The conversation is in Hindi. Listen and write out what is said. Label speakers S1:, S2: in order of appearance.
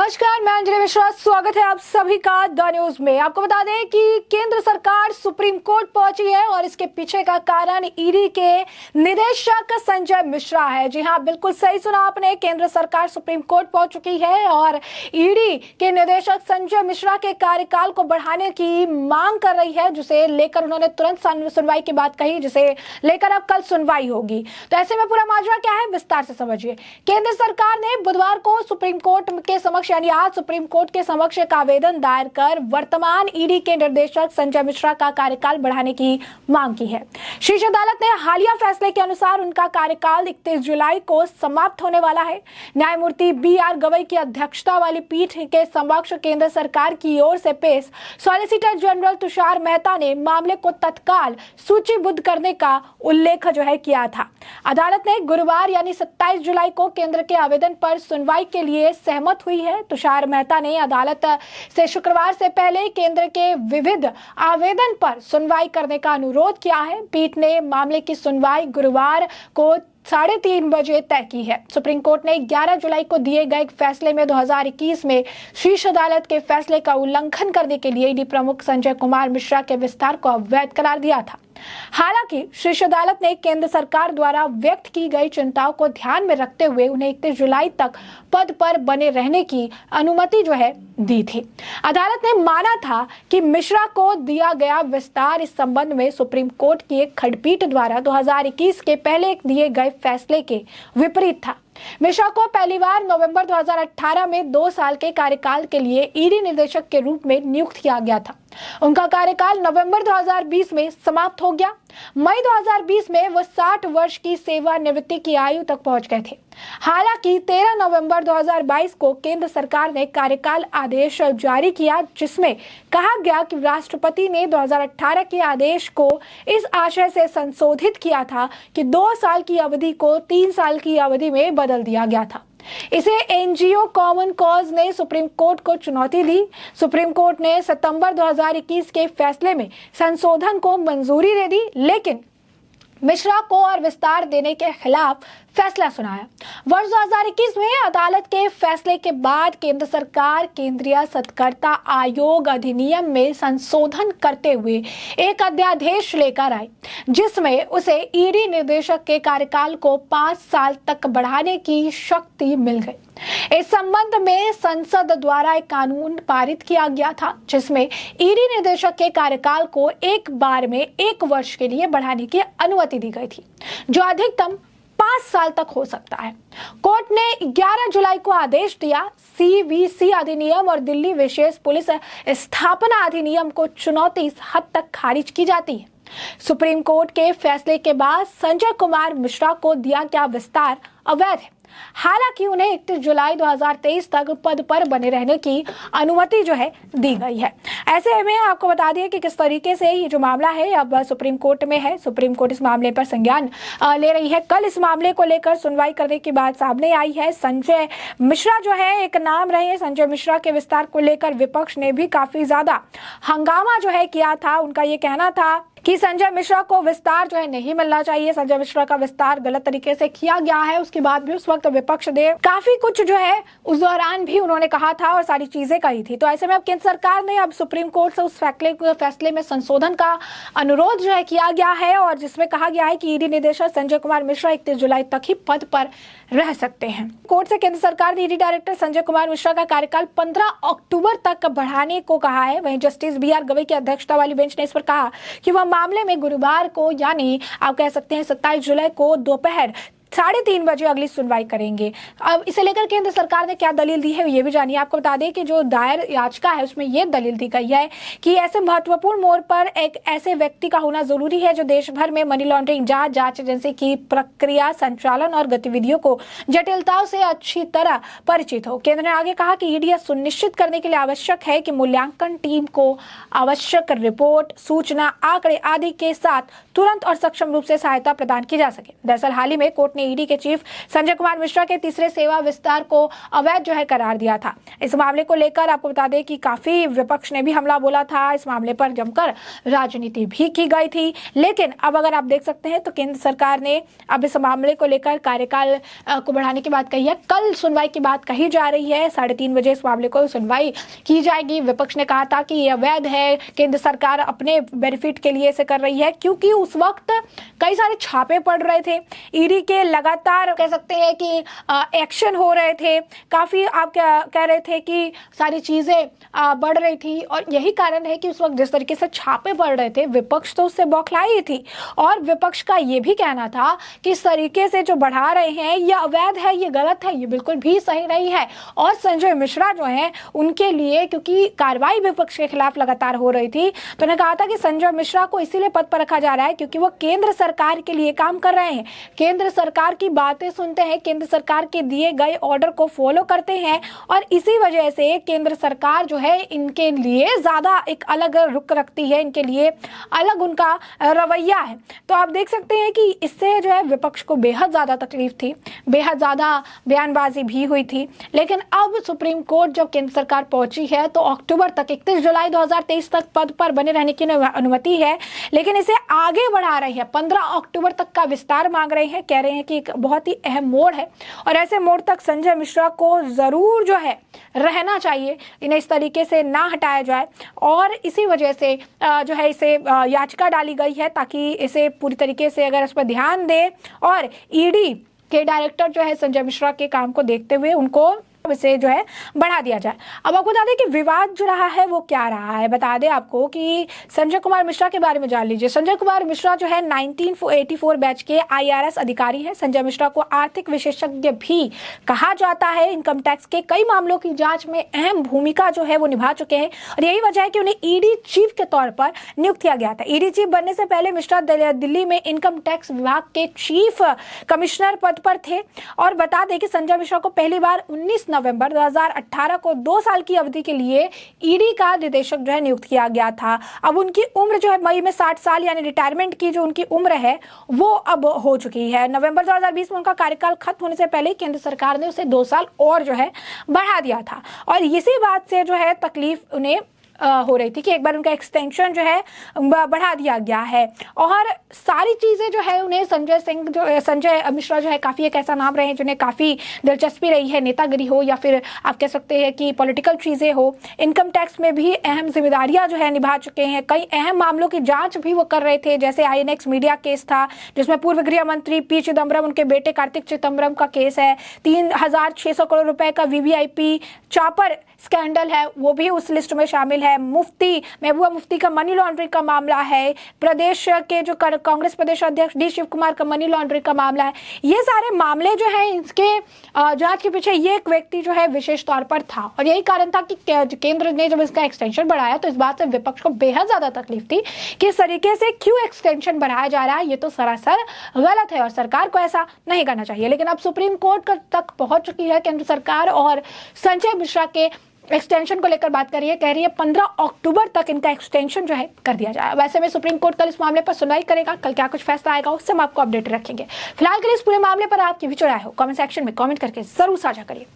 S1: नमस्कार, मैं अंजलि मिश्रा। स्वागत है आप सभी का द न्यूज में। आपको बता दें कि केंद्र सरकार सुप्रीम कोर्ट पहुंची है और इसके पीछे का कारण ईडी के निदेशक संजय मिश्रा है। जी हां, बिल्कुल सही सुना आपने। केंद्र सरकार सुप्रीम कोर्ट पहुंच चुकी है और ईडी के निदेशक संजय मिश्रा के कार्यकाल को बढ़ाने की मांग कर रही है, जिसे लेकर उन्होंने तुरंत सुनवाई की बात कही, जिसे लेकर अब कल सुनवाई होगी। तो ऐसे में पूरा माजरा क्या है, विस्तार से समझिए। केंद्र सरकार ने बुधवार को सुप्रीम कोर्ट के समक्ष यानी आज सुप्रीम कोर्ट के समक्ष एक आवेदन दायर कर वर्तमान ईडी के निर्देशक संजय मिश्रा का कार्यकाल बढ़ाने की मांग की है। शीर्ष अदालत ने हालिया फैसले के अनुसार उनका कार्यकाल 31 जुलाई को समाप्त होने वाला है। न्यायमूर्ति BR गवई की अध्यक्षता वाली पीठ के समक्ष केंद्र सरकार की ओर से पेश सॉलिसिटर जनरल तुषार मेहता ने मामले को तत्काल सूचीबद्ध करने का उल्लेख किया था। अदालत ने गुरुवार यानी 27 जुलाई को केंद्र के आवेदन पर सुनवाई के लिए सहमत हुई है। तुषार मेहता ने अदालत से शुक्रवार से पहले केंद्र के विविध आवेदन पर सुनवाई करने का अनुरोध किया है। पीठ ने मामले की सुनवाई गुरुवार को 3:30 बजे तय की है। सुप्रीम कोर्ट ने 11 जुलाई को दिए गए एक फैसले में 2021 में शीर्ष अदालत के फैसले का उल्लंघन करने के लिए ईडी प्रमुख संजय कुमार मिश्रा के विस्तार को अवैध करार दिया था। हालांकि शीर्ष अदालत ने केंद्र सरकार द्वारा व्यक्त की गई चिंताओं को ध्यान में रखते हुए उन्हें 31 जुलाई तक पद पर बने रहने की अनुमति दी थी। अदालत ने माना था कि मिश्रा को दिया गया विस्तार इस संबंध में सुप्रीम कोर्ट की एक खंडपीठ द्वारा 2021 के पहले दिए गए फैसले के विपरीत था। मिश्रा को पहली बार नवंबर 2018 में 2 साल के कार्यकाल के लिए ईडी निदेशक के रूप में नियुक्त किया गया था। उनका कार्यकाल नवंबर 2020 में समाप्त हो गया। मई 2020 में वो 60 वर्ष की सेवानिवृत्ति की आयु तक पहुंच गए थे। हालांकि 13 नवंबर 2022 को केंद्र सरकार ने कार्यकाल आदेश जारी किया, जिसमें कहा गया कि राष्ट्रपति ने 2018 के आदेश को इस आशय से संशोधित किया था कि 2 साल की अवधि को 3 साल की अवधि में बदल दिया गया था। इसे एनजीओ कॉमन कॉज ने सुप्रीम कोर्ट को चुनौती दी। सुप्रीम कोर्ट ने सितंबर 2021 के फैसले में संशोधन को मंजूरी दे दी, लेकिन मिश्रा को और विस्तार देने के खिलाफ फैसला सुनाया। वर्ष 2021 में अदालत के फैसले के बाद केंद्र सरकार केंद्रीय सत्कर्ता आयोग अधिनियम में संशोधन करते हुए एक अध्यादेश लेकर आई, जिसमें उसे ईडी निदेशक के कार्यकाल को 5 साल तक बढ़ाने की शक्ति मिल गई। इस संबंध में संसद द्वारा एक कानून पारित किया गया था, जिसमें ईडी निदेशक के कार्यकाल को एक बार में 1 वर्ष के लिए बढ़ाने की अनुमति दी गई थी, जो अधिकतम 5 साल तक हो सकता है। कोर्ट ने 11 जुलाई को आदेश दिया। CVC अधिनियम और दिल्ली विशेष पुलिस स्थापना अधिनियम को चुनौती इस हद तक खारिज की जाती है। सुप्रीम कोर्ट के फैसले के बाद संजय कुमार मिश्रा को दिया गया विस्तार अवैध है। हालांकि उन्हें 31 जुलाई 2023 तक पद पर बने रहने की अनुमति दी गई है। ऐसे में आपको बता दिए कि किस तरीके से ये जो मामला है अब सुप्रीम कोर्ट में है। सुप्रीम कोर्ट इस मामले पर संज्ञान ले रही है। कल इस मामले को लेकर सुनवाई करने की बात सामने आई है। संजय मिश्रा एक नाम रहे। संजय मिश्रा के विस्तार को लेकर विपक्ष ने भी काफी ज्यादा हंगामा किया था। उनका ये कहना था कि संजय मिश्रा को विस्तार नहीं मिलना चाहिए। संजय मिश्रा का विस्तार गलत तरीके से किया गया है। उसके बाद भी उस वक्त विपक्ष ने काफी कुछ उस दौरान भी उन्होंने कहा था और सारी चीजें कही थी। तो ऐसे में अब केंद्र सरकार ने अब सुप्रीम कोर्ट से उस फैसले में संशोधन का अनुरोध किया गया है और जिसमें कहा गया है कि ईडी निदेशक संजय कुमार मिश्रा 31 जुलाई तक ही पद पर रह सकते हैं। कोर्ट से केंद्र सरकार ने ईडी डायरेक्टर संजय कुमार मिश्रा का कार्यकाल 15 अक्टूबर तक बढ़ाने को कहा है। वहीं जस्टिस BR गवई की अध्यक्षता वाली बेंच ने इस पर कहा कि वह मामले में गुरुवार को यानी आप कह सकते हैं 27 जुलाई को दोपहर 3:30 बजे अगली सुनवाई करेंगे। अब इसे लेकर केंद्र सरकार ने क्या दलील दी है ये भी जानिए। आपको बता दें कि जो दायर याचिका है उसमें ये दलील दी गई है कि ऐसे महत्वपूर्ण मोड़ पर एक ऐसे व्यक्ति का होना जरूरी है जो देश भर में मनी लॉन्ड्रिंग जांच एजेंसी की प्रक्रिया, संचालन और गतिविधियों को जटिलताओं से अच्छी तरह परिचित हो। केंद्र ने आगे कहा कि ईडी सुनिश्चित करने के लिए आवश्यक है कि मूल्यांकन टीम को आवश्यक रिपोर्ट, सूचना, आंकड़े आदि के साथ तुरंत और सक्षम रूप से सहायता प्रदान की जा सके। दरअसल हाल ही में कोर्ट ने ईडी के चीफ संजय कुमार मिश्रा के तीसरे सेवा विस्तार को अवैध जो है करार दिया था। इस मामले को लेकर आपको बता दें कि काफी विपक्ष ने भी हमला बोला था, इस मामले पर जमकर राजनीति भी की गई थी। लेकिन अब अगर आप देख सकते हैं तो केंद्र सरकार ने अब इस मामले को लेकर कार्यकाल को बढ़ाने की बात कही है। कल सुनवाई की बात कही जा रही है, 3:30 बजे इस मामले को सुनवाई की जाएगी। विपक्ष ने कहा था कि ये अवैध है, केंद्र सरकार अपने बेनिफिट के लिए इसे कर रही है, क्योंकि उस वक्त कई सारे छापे पड़ रहे थे, ईडी के लगातार कह सकते हैं कि एक्शन हो रहे थे, काफी आप कह रहे थे कि सारी चीजें बढ़ रही थी। और यही कारण है कि उस वक्त जिस तरीके से छापे पड़ रहे थे, विपक्ष तो उससे बौखलाई थी। और विपक्ष का ये भी कहना था कि इस तरीके से जो बढ़ा रहे हैं ये अवैध है, ये गलत है, ये बिल्कुल भी सही नहीं है। और संजय मिश्रा जो है उनके लिए, क्योंकि कार्रवाई विपक्ष के खिलाफ लगातार हो रही थी, तो उन्होंने कहा था कि संजय मिश्रा को इसीलिए पद पर रखा जा रहा है क्योंकि वो केंद्र सरकार के लिए काम कर रहे हैं, केंद्र सरकार की बातें सुनते हैं, केंद्र सरकार के दिए गए ऑर्डर को फॉलो करते हैं। और इसी वजह से केंद्र सरकार जो है इनके लिए ज्यादा एक अलग रुख रखती है, इनके लिए अलग उनका रवैया है। तो आप देख सकते हैं कि इससे जो है विपक्ष को बेहद ज्यादा तकलीफ थी, बेहद ज्यादा बयानबाजी भी हुई थी। लेकिन अब सुप्रीम कोर्ट जब केंद्र सरकार पहुंची है तो अक्टूबर तक 31 जुलाई 2023 तक पद पर बने रहने की अनुमति है, लेकिन इसे आगे बढ़ा रहे हैं, 15 अक्टूबर तक का विस्तार मांग रहे हैं। कह रहे हैं कि एक बहुत ही अहम मोड़ है और ऐसे मोड़ तक संजय मिश्रा को जरूर जो है रहना चाहिए, इन्हें इस तरीके से ना हटाया जाए। और इसी वजह से जो है इसे याचिका डाली गई है ताकि इसे पूरी तरीके से अगर इस पर ध्यान दे और ईडी के डायरेक्टर जो है संजय मिश्रा के काम को देखते हुए उनको इसे जो है बढ़ा दिया जाए। अब आपको बता दें कि विवाद जो रहा है वो क्या रहा है। बता दें आपको कि संजय कुमार मिश्रा के बारे में जान लीजिए। संजय कुमार मिश्रा जो है 1984 बैच के IRS अधिकारी है। संजय मिश्रा को आर्थिक विशेषज्ञ भी कहा जाता है। इनकम टैक्स के कई मामलों की जांच में अहम भूमिका जो है वो निभा चुके हैं और यही वजह है कि उन्हें ईडी चीफ के तौर पर नियुक्त किया गया था। ईडी चीफ बनने से पहले मिश्रा दिल्ली में इनकम टैक्स विभाग के चीफ कमिश्नर पद पर थे। और बता दें कि संजय मिश्रा को पहली बार 19 नवंबर 2018 को 2 साल की अवधि के लिए ईडी का निदेशक जो है नियुक्त किया गया था। अब उनकी उम्र जो है मई में 60 साल यानी रिटायरमेंट की जो उनकी उम्र है वो अब हो चुकी है। नवंबर 2020 में उनका कार्यकाल खत्म होने से पहले केंद्र सरकार ने उसे 2 साल और जो है बढ़ा दिया था। और इसी बात से जो है तकलीफ उन्हें हो रही थी कि एक बार उनका एक्सटेंशन जो है बढ़ा दिया गया है। और सारी चीज़ें जो है उन्हें संजय मिश्रा जो है काफ़ी एक ऐसा नाम रहे हैं जिन्हें काफ़ी दिलचस्पी रही है, नेतागिरी हो या फिर आप कह सकते हैं कि पॉलिटिकल चीज़ें हो। इनकम टैक्स में भी अहम जिम्मेदारियां जो है निभा चुके हैं, कई अहम मामलों की जाँच भी वो कर रहे थे, जैसे INX मीडिया केस था जिसमें पूर्व गृह मंत्री P चिदम्बरम, उनके बेटे कार्तिक चिदम्बरम का केस है। 3600 करोड़ रुपए का VVIP चापर स्कैंडल है, वो भी उस लिस्ट में शामिल है। महबूबा मुफ्ती का मनी लॉन्ड्रिंग का मामला है। प्रदेश के जो कांग्रेस प्रदेश अध्यक्ष D शिव कुमार का मनी लॉन्ड्रिंग का मामला है। ये सारे मामले जो है इसके जांच के पीछे ये एक व्यक्ति जो है विशेष तौर पर था और यही कारण था कि केंद्र ने जब इसका एक्सटेंशन बढ़ाया तो इस बात से विपक्ष को बेहद ज्यादा तकलीफ थी कि इस तरीके से क्यों एक्सटेंशन बढ़ाया जा रहा है, ये तो सरासर गलत है और सरकार को ऐसा नहीं करना चाहिए। लेकिन अब सुप्रीम कोर्ट तक पहुंच चुकी है केंद्र सरकार और संजय मिश्रा के एक्सटेंशन को लेकर बात कर रही है, कह रही है 15 अक्टूबर तक इनका एक्सटेंशन जो है कर दिया जाए। वैसे में सुप्रीम कोर्ट कल इस मामले पर सुनवाई करेगा, कल क्या कुछ फैसला आएगा उससे हम आपको अपडेट रखेंगे। फिलहाल के लिए इस पूरे मामले पर आपकी विचार राय हो कमेंट सेक्शन में कमेंट करके जरूर साझा करिए।